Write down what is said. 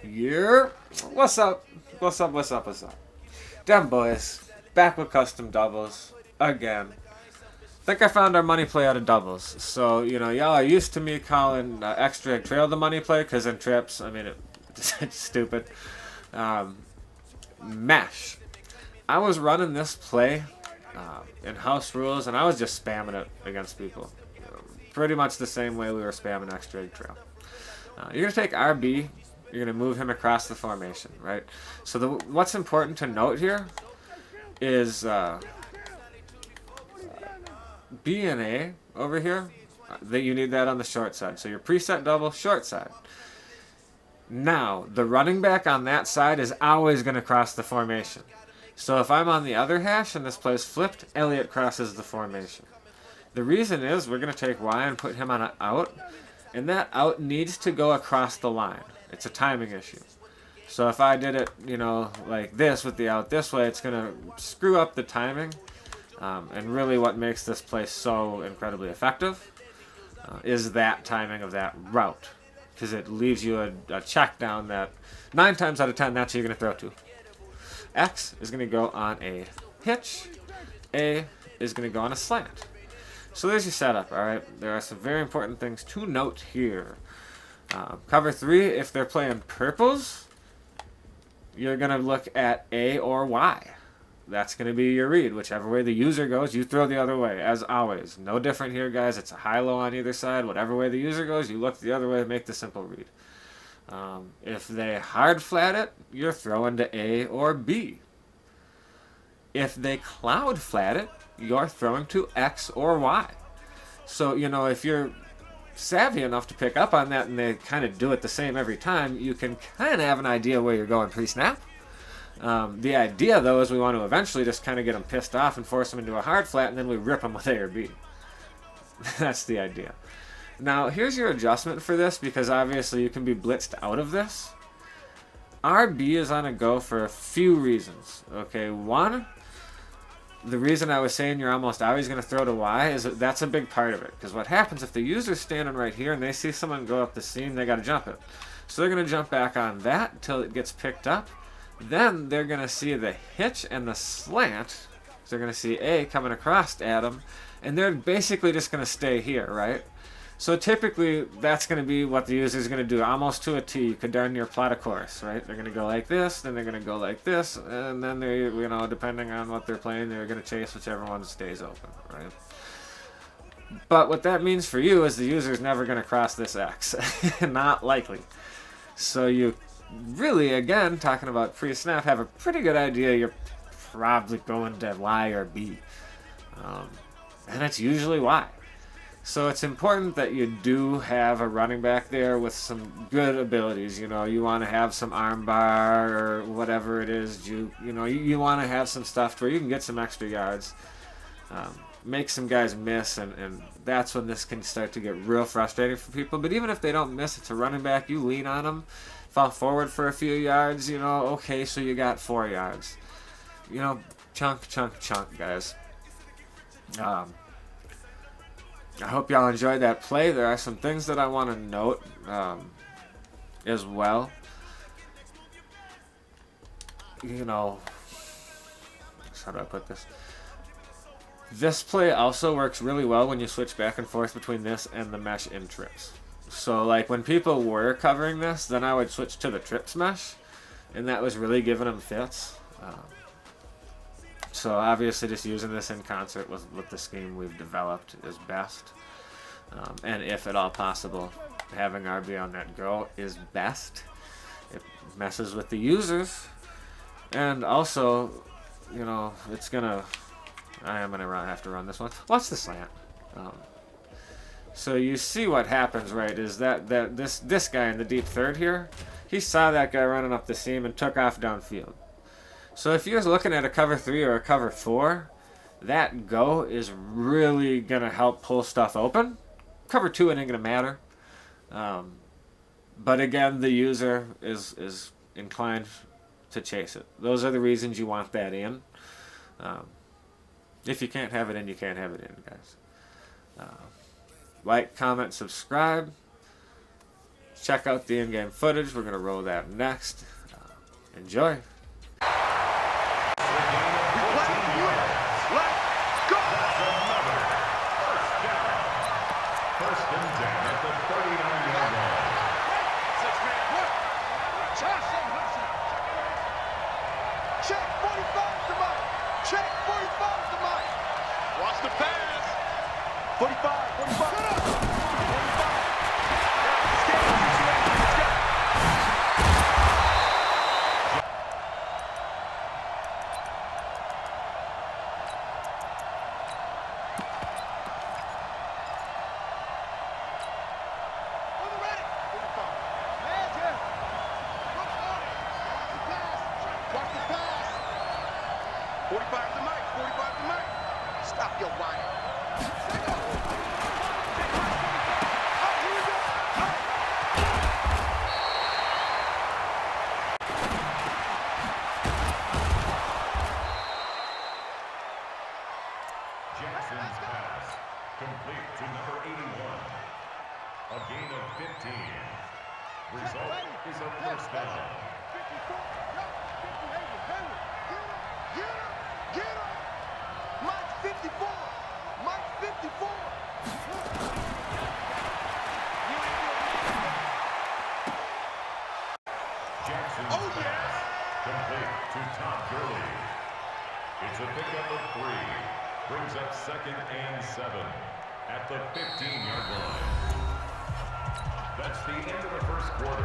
Yeah. What's up? What's up? What's up? What's up? Damn boys. Back with custom doubles. Again. Think I found our money play out of doubles. So, y'all are used to me calling extra egg trail the money play because in trips, it's stupid. Um, Mesh. I was running this play in house rules and I was just spamming it against people. Pretty much the same way we were spamming extra egg trail. You're going to take RB, you're going to move him across the formation, right? So what's important to note here is B and A over here, that you need that on the short side. So your preset double, short side. Now, the running back on that side is always going to cross the formation. So if I'm on the other hash and this play's flipped, Elliott crosses the formation. The reason is we're going to take Y and put him on an out, and that out needs to go across the line. It's a timing issue. So if I did it, like this with the out this way, it's going to screw up the timing. And really what makes this play so incredibly effective is that timing of that route. Because it leaves you a check down that 9 times out of 10, that's who you're going to throw to. X is going to go on a hitch. A is going to go on a slant. So there's your setup, alright? There are some very important things to note here. Cover 3, if they're playing purples, you're going to look at A or Y. That's going to be your read. Whichever way the user goes, you throw the other way, as always. No different here, guys. It's a high-low on either side. Whatever way the user goes, you look the other way, make the simple read. If they hard flat it, you're throwing to A or B. If they cloud flat it, you're throwing to X or Y. So, if you're savvy enough to pick up on that and they kind of do it the same every time, you can kind of have an idea where you're going pre-snap. The idea, though, is we want to eventually just kind of get them pissed off and force them into a hard flat, and then we rip them with A or B. That's the idea. Now, here's your adjustment for this, because obviously you can be blitzed out of this. RB is on a go for a few reasons. Okay, one, the reason I was saying you're almost always going to throw to Y is that's a big part of it. Because what happens if the user's standing right here and they see someone go up the seam, they got to jump it. So they're going to jump back on that until it gets picked up. Then they're going to see the hitch and the slant. So they're going to see A coming across at them. And they're basically just going to stay here, right? So typically, that's going to be what the user is going to do, almost to a T. You could darn near plot a course, right? They're going to go like this, then they're going to go like this, and then they, depending on what they're playing, they're going to chase whichever one stays open, right? But what that means for you is the user is never going to cross this X. Not likely. So you really, again, talking about pre-snap, have a pretty good idea you're probably going to Y or B. And it's usually Y. So it's important that you do have a running back there with some good abilities. You want to have some arm bar or whatever it is. You want to have some stuff where you can get some extra yards, make some guys miss, and that's when this can start to get real frustrating for people. But even if they don't miss, it's a running back. You lean on them, fall forward for a few yards. Okay, so you got 4 yards. Chunk, guys. I hope y'all enjoyed that play. There are some things that I want to note as well. How do I put this? This play also works really well when you switch back and forth between this and the mesh in trips. So like when people were covering this, then I would switch to the trips mesh, and that was really giving them fits. So obviously just using this in concert with the scheme we've developed is best. And if at all possible, having RB on that go is best. It messes with the users. And also, it's going to... I am going to have to run this one. Watch the slant. So you see what happens, right, is that this guy in the deep third here, he saw that guy running up the seam and took off downfield. So if you're looking at a cover 3 or a cover 4, that go is really going to help pull stuff open. Cover 2, it ain't going to matter. But again, the user is inclined to chase it. Those are the reasons you want that in. If you can't have it in, you can't have it in, guys. Like, comment, subscribe. check out the in-game footage. We're going to roll that next. Enjoy. Watch the pass. 45, 45. Watch the pass. 45 to Mike, 45 to Mike. Stop your whining. Jackson's pass, complete to number 81. A gain of 15. Result is a first down. Get him! Mike 54! Mike 54! Jackson's pass, complete to Tom Gurley. It's a pickup of 3. Brings up 2nd and 7 at the 15-yard line. That's the end of the first quarter.